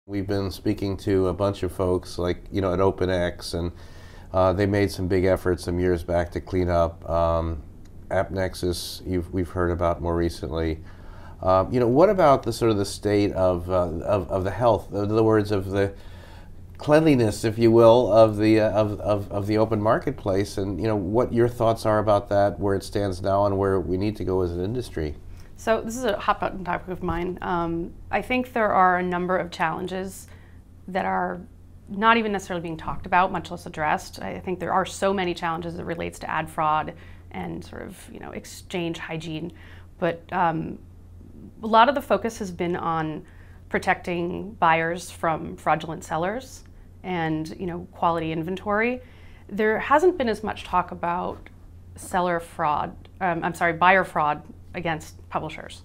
We've been speaking to a bunch of folks like, at OpenX, and they made some big efforts some years back to clean up. AppNexus, we've heard about more recently. What about the sort of the state of the health, in other words, of the cleanliness, if you will, of the open marketplace, and what your thoughts are about that, where it stands now, and where we need to go as an industry? So this is a hot button topic of mine. I think there are a number of challenges that are not even necessarily being talked about, much less addressed. I think there are so many challenges that relates to ad fraud and sort of exchange hygiene, but a lot of the focus has been on protecting buyers from fraudulent sellers and quality inventory. There hasn't been as much talk about buyer fraud against publishers.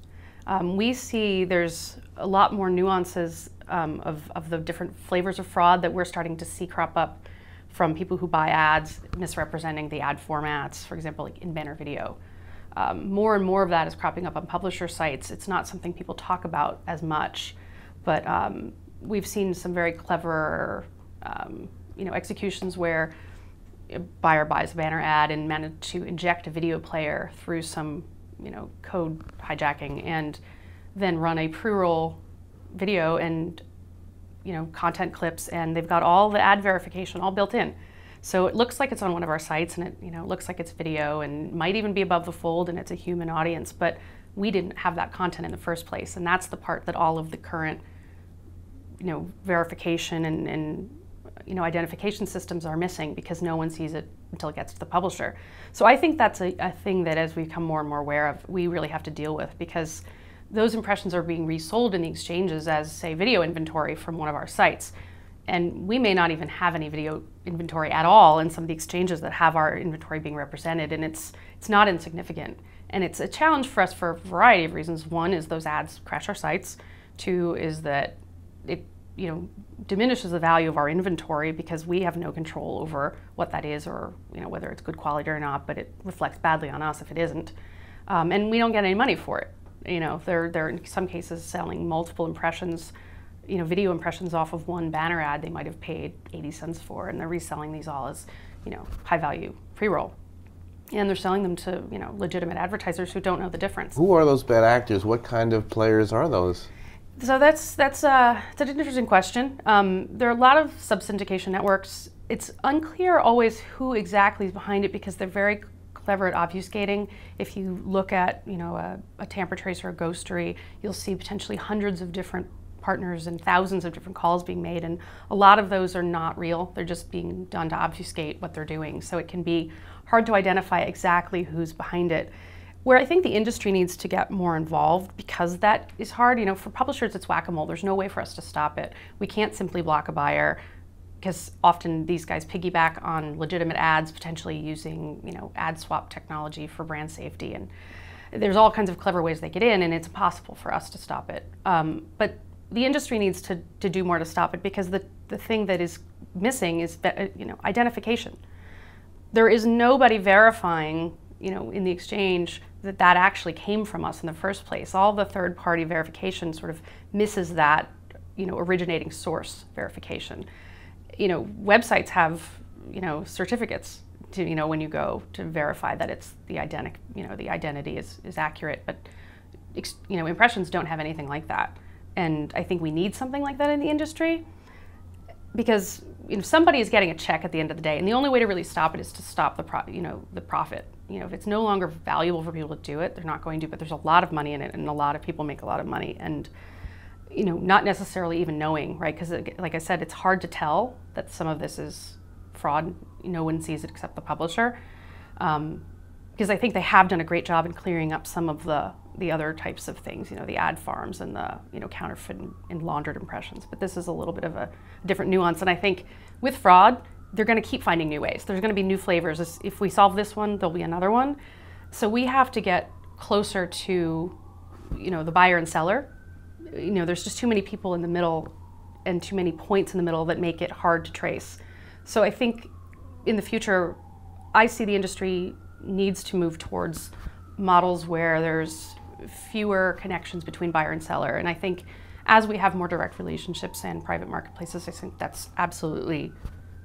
We see there's a lot more nuances of the different flavors of fraud that we're starting to see crop up from people who buy ads misrepresenting the ad formats, for example, like in banner video. More and more of that is cropping up on publisher sites. It's not something people talk about as much, but we've seen some very clever executions where a buyer buys a banner ad and managed to inject a video player through some code hijacking, and then run a pre-roll video and content clips, and they've got all the ad verification all built in. So it looks like it's on one of our sites, and it looks like it's video and might even be above the fold and it's a human audience, but we didn't have that content in the first place, and that's the part that all of the current verification and identification systems are missing, because no one sees it until it gets to the publisher. So I think that's a thing that, as we become more and more aware of, we really have to deal with, because those impressions are being resold in the exchanges as, say, video inventory from one of our sites. And we may not even have any video inventory at all in some of the exchanges that have our inventory being represented, and it's not insignificant. And it's a challenge for us for a variety of reasons. One is those ads crash our sites. Two is that it diminishes the value of our inventory, because we have no control over what that is, or whether it's good quality or not, but it reflects badly on us if it isn't. And we don't get any money for it. They're in some cases selling multiple impressions, video impressions off of one banner ad they might have paid 80 cents for, and they're reselling these all as high value pre-roll. And they're selling them to legitimate advertisers who don't know the difference. Who are those bad actors? What kind of players are those? So that's an interesting question. There are a lot of sub-syndication networks. It's unclear always who exactly is behind it, because they're very clever at obfuscating. If you look at a tamper trace or a ghostery, you'll see potentially hundreds of different partners and thousands of different calls being made, and a lot of those are not real. They're just being done to obfuscate what they're doing. So it can be hard to identify exactly who's behind it. Where I think the industry needs to get more involved, because that is hard. For publishers, it's whack-a-mole. There's no way for us to stop it. We can't simply block a buyer, because often these guys piggyback on legitimate ads, potentially using ad swap technology for brand safety, and there's all kinds of clever ways they get in, and it's impossible for us to stop it. But the industry needs to do more to stop it, because the thing that is missing is identification. There is nobody verifying in the exchange that actually came from us in the first place. All the third-party verification sort of misses that originating source verification. Websites have certificates to when you go to verify that it's the identity is accurate, but impressions don't have anything like that. And I think we need something like that in the industry, because somebody is getting a check at the end of the day, and the only way to really stop it is to stop the profit. If it's no longer valuable for people to do it, they're not going to. But there's a lot of money in it, and a lot of people make a lot of money, and not necessarily even knowing, right? Because like I said, it's hard to tell that some of this is fraud. No one sees it except the publisher, because I think they have done a great job in clearing up some of the other types of things, the ad farms and the counterfeit and laundered impressions. But this is a little bit of a different nuance, and I think with fraud, they're going to keep finding new ways. There's going to be new flavors. If we solve this one, there'll be another one. So we have to get closer to the buyer and seller. There's just too many people in the middle and too many points in the middle that make it hard to trace. So I think in the future, I see the industry needs to move towards models where there's fewer connections between buyer and seller. And I think as we have more direct relationships and private marketplaces, I think that's absolutely,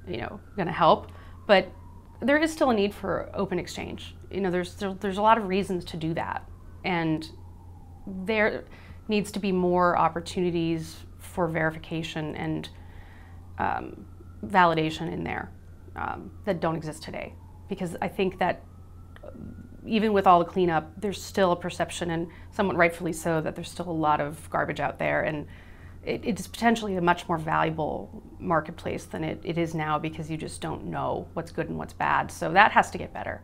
going to help. But there is still a need for open exchange. There's a lot of reasons to do that, and there needs to be more opportunities for verification and validation in there that don't exist today. Because I think that even with all the cleanup, there's still a perception, and somewhat rightfully so, that there's still a lot of garbage out there, and it's potentially a much more valuable marketplace than it is now, because you just don't know what's good and what's bad. So that has to get better.